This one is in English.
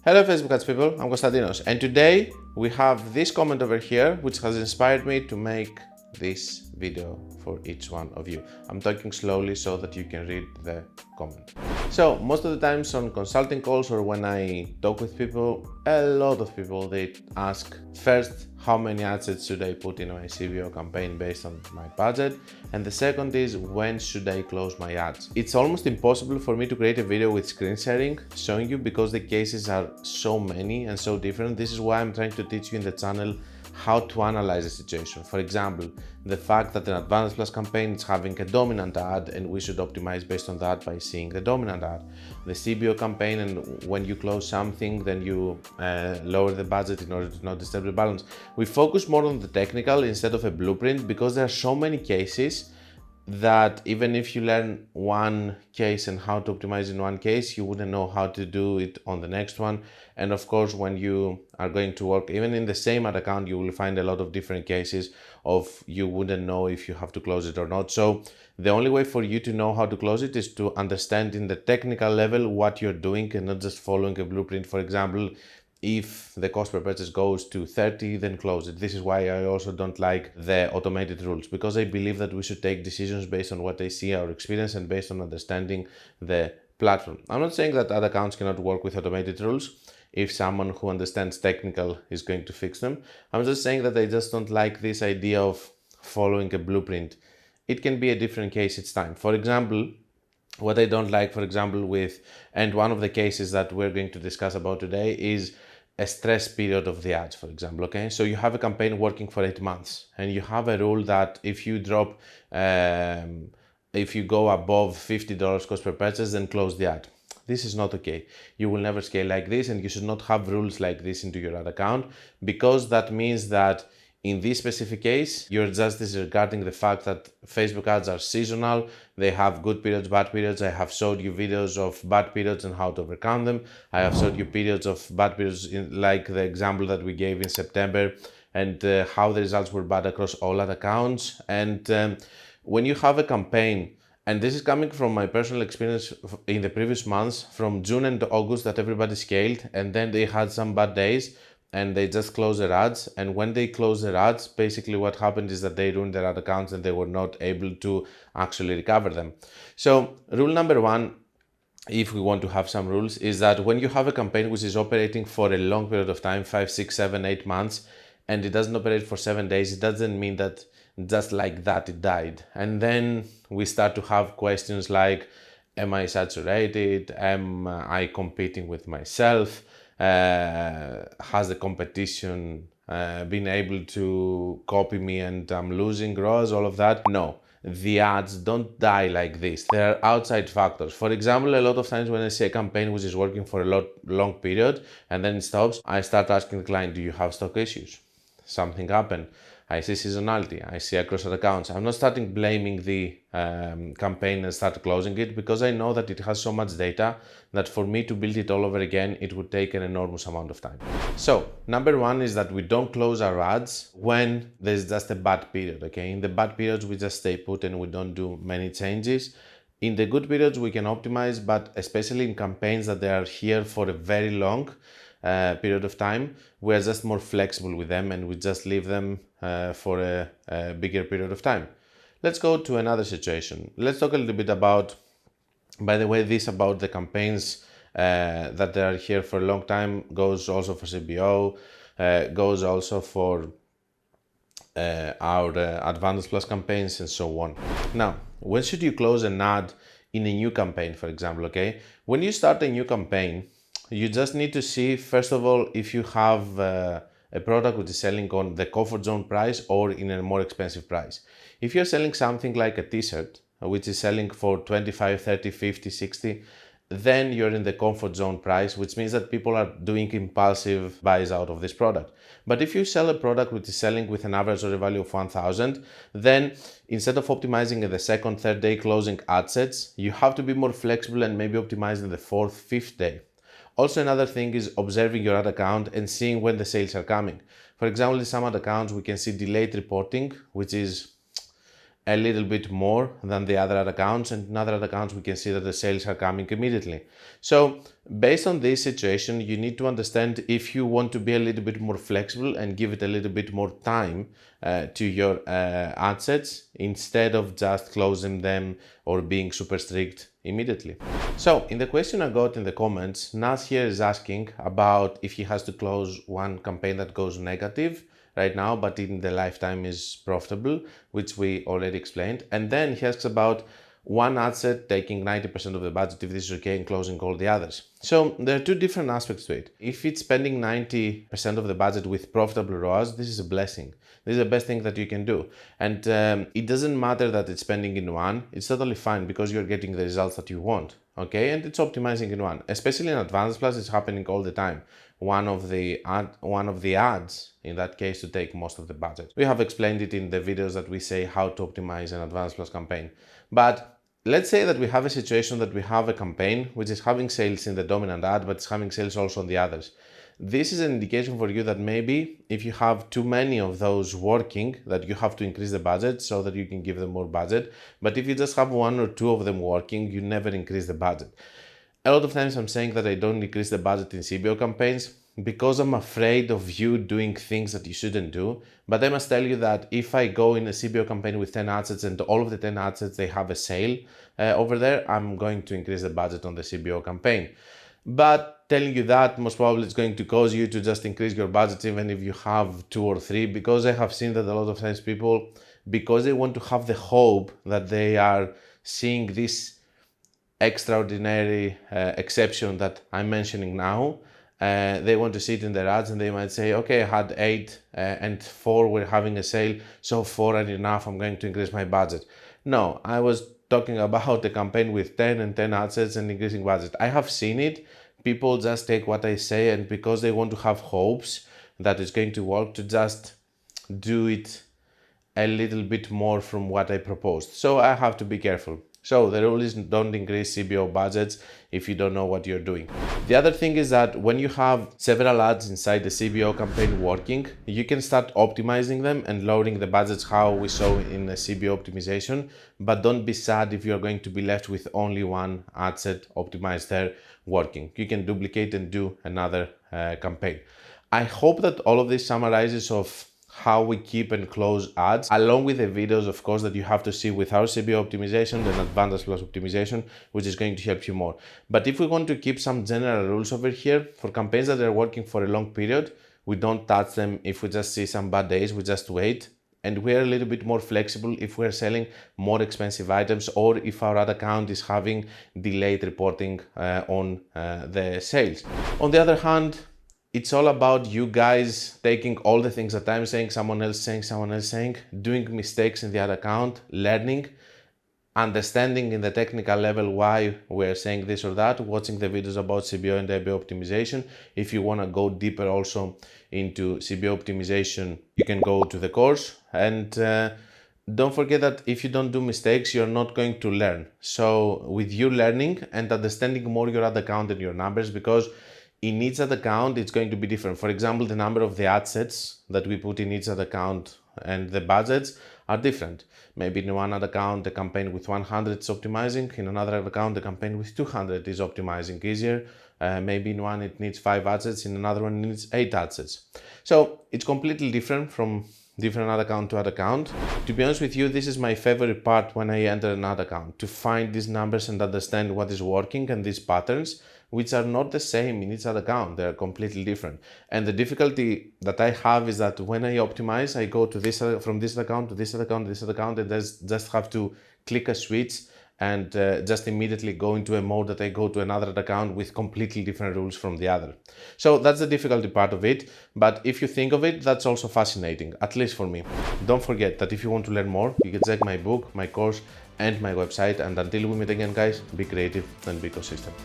Hello Facebook ads people, I'm Konstantinos, and today we have this comment over here which has inspired me to make this video for each one of you. I'm talking slowly so that you can read the comment. So most of the times on consulting calls or when I talk with people, a lot of people, they ask first, how many assets should I put in my CBO campaign based on my budget? And the second is, when should I close my ads? It's almost impossible for me to create a video with screen sharing showing you because the cases are so many and so different. This is why I'm trying to teach you in the channel how to analyze the situation. For example, the fact that an Advanced Plus campaign is having a dominant ad and we should optimize based on that by seeing the dominant ad. The CBO campaign, and when you close something, then you lower the budget in order to not disturb the balance. We focus more on the technical instead of a blueprint because there are so many cases that even if you learn one case and how to optimize in one case, you wouldn't know how to do it on the next one. And of course, when you are going to work even in the same ad account, you will find a lot of different cases of you wouldn't know if you have to close it or not. So the only way for you to know how to close it is to understand in the technical level what you're doing and not just following a blueprint. For example, if the cost per purchase goes to 30, then close it. This is why I also don't like the automated rules, because I believe that we should take decisions based on what I see, our experience, and based on understanding the platform. I'm not saying that ad accounts cannot work with automated rules if someone who understands technical is going to fix them. I'm just saying that I just don't like this idea of following a blueprint. It can be a different case each time. For example, what I don't like, for example, and one of the cases that we're going to discuss about today is a stress period of the ads, for example, okay? So you have a campaign working for 8 months and you have a rule that if you drop, if you go above $50 cost per purchase, then close the ad. This is not okay. You will never scale like this, and you should not have rules like this into your ad account, because that means that in this specific case, you're just disregarding the fact that Facebook ads are seasonal. They have good periods, bad periods. I have showed you videos of bad periods and how to overcome them. I have showed you periods of bad periods, like the example that we gave in September, and how the results were bad across all ad accounts. And when you have a campaign, and this is coming from my personal experience in the previous months, from June and August, that everybody scaled, and then they had some bad days, and they just close their ads. And when they close their ads, basically what happened is that they ruined their ad accounts and they were not able to actually recover them. So rule number one, if we want to have some rules, is that when you have a campaign which is operating for a long period of time, 5, 6, 7, 8 months, and it doesn't operate for 7 days, it doesn't mean that just like that it died. And then we start to have questions like, am I saturated? Am I competing with myself? Has the competition been able to copy me and I'm losing ROAS, all of that? No, the ads don't die like this. There are outside factors. For example, a lot of times when I see a campaign which is working for a long period and then it stops, I start asking the client, do you have stock issues? Something happened. I see seasonality, I see across accounts. I'm not starting blaming the campaign and start closing it, because I know that it has so much data that for me to build it all over again, it would take an enormous amount of time. So number one is that we don't close our ads when there's just a bad period, okay? In the bad periods, we just stay put and we don't do many changes. In the good periods, we can optimize, but especially in campaigns that they are here for a very long period of time, we are just more flexible with them and we just leave them for a bigger period of time. Let's go to another situation. Let's talk a little bit about, by the way, this about the campaigns that they are here for a long time goes also for CBO, goes also for our Advanced Plus campaigns and so on. Now, when should you close an ad in a new campaign, for example, okay? When you start a new campaign, you just need to see, first of all, if you have a product which is selling on the comfort zone price or in a more expensive price. If you're selling something like a t-shirt, which is selling for 25, 30, 50, 60, then you're in the comfort zone price, which means that people are doing impulsive buys out of this product. But if you sell a product which is selling with an average order value of 1,000, then instead of optimizing in the second, third day closing ad sets, you have to be more flexible and maybe optimize in the fourth, fifth day. Also, another thing is observing your ad account and seeing when the sales are coming. For example, in some ad accounts, we can see delayed reporting, which is a little bit more than the other ad accounts, and in other ad accounts we can see that the sales are coming immediately. So based on this situation, you need to understand if you want to be a little bit more flexible and give it a little bit more time to your ad sets instead of just closing them or being super strict immediately. So in the question I got in the comments, Nas here is asking about if he has to close one campaign that goes negative right now, but in the lifetime is profitable, which we already explained. And then he asks about one ad set taking 90% of the budget, if this is okay, and closing all the others. So there are two different aspects to it. If it's spending 90% of the budget with profitable ROAS, this is a blessing. This is the best thing that you can do. And it doesn't matter that it's spending in one, it's totally fine because you're getting the results that you want, okay? And it's optimizing in one, especially in Advanced Plus, it's happening all the time. One of the ads, in that case, to take most of the budget. We have explained it in the videos that we say how to optimize an Advanced Plus campaign. But let's say that we have a situation that we have a campaign which is having sales in the dominant ad, but it's having sales also on the others. This is an indication for you that maybe if you have too many of those working, that you have to increase the budget so that you can give them more budget. But if you just have one or two of them working, you never increase the budget. A lot of times I'm saying that I don't increase the budget in CBO campaigns because I'm afraid of you doing things that you shouldn't do. But I must tell you that if I go in a CBO campaign with 10 assets and all of the 10 assets, they have a sale over there, I'm going to increase the budget on the CBO campaign. But telling you that, most probably it's going to cause you to just increase your budget even if you have 2 or 3, because I have seen that a lot of times people, because they want to have the hope that they are seeing this extraordinary exception that I'm mentioning now, they want to see it in their ads and they might say, okay, I had 8 and 4 were having a sale, so 4 are enough, I'm going to increase my budget. No, I was talking about a campaign with 10 and 10 assets and increasing budget. I have seen it. People just take what I say, and because they want to have hopes that it's going to work, to just do it a little bit more from what I proposed. So I have to be careful. So the rule is don't increase CBO budgets if you don't know what you're doing. The other thing is that when you have several ads inside the CBO campaign working, you can start optimizing them and lowering the budgets how we saw in the CBO optimization, but don't be sad if you're going to be left with only one ad set optimized there working. You can duplicate and do another campaign. I hope that all of this summarizes of how we keep and close ads, along with the videos, of course, that you have to see with our CBO optimization and Advanced Plus optimization, which is going to help you more. But if we want to keep some general rules over here, for campaigns that are working for a long period, we don't touch them. If we just see some bad days, we just wait. And we're a little bit more flexible if we're selling more expensive items, or if our ad account is having delayed reporting on the sales. On the other hand, it's all about you guys taking all the things that I'm saying, someone else saying, doing mistakes in the ad account, learning, understanding in the technical level why we're saying this or that, watching the videos about CBO and ABO optimization. If you want to go deeper also into CBO optimization, you can go to the course. And don't forget that if you don't do mistakes, you're not going to learn. So with you learning and understanding more your ad account and your numbers, because in each ad account, it's going to be different. For example, the number of the ad sets that we put in each ad account and the budgets are different. Maybe in one ad account, the campaign with 100 is optimizing. In another ad account, the campaign with 200 is optimizing easier. Maybe in one, it needs 5 ad sets. In another one, it needs 8 ad sets. So it's completely different from different ad account to ad account. To be honest with you, this is my favorite part when I enter an ad account, to find these numbers and understand what is working and these patterns, which are not the same in each ad account. They are completely different. And the difficulty that I have is that when I optimize, I go to this from this account to this account, this account, and just have to click a switch and just immediately go into a mode that I go to another account with completely different rules from the other. So that's the difficulty part of it. But if you think of it, that's also fascinating, at least for me. Don't forget that if you want to learn more, you can check my book, my course, and my website. And until we meet again, guys, be creative and be consistent.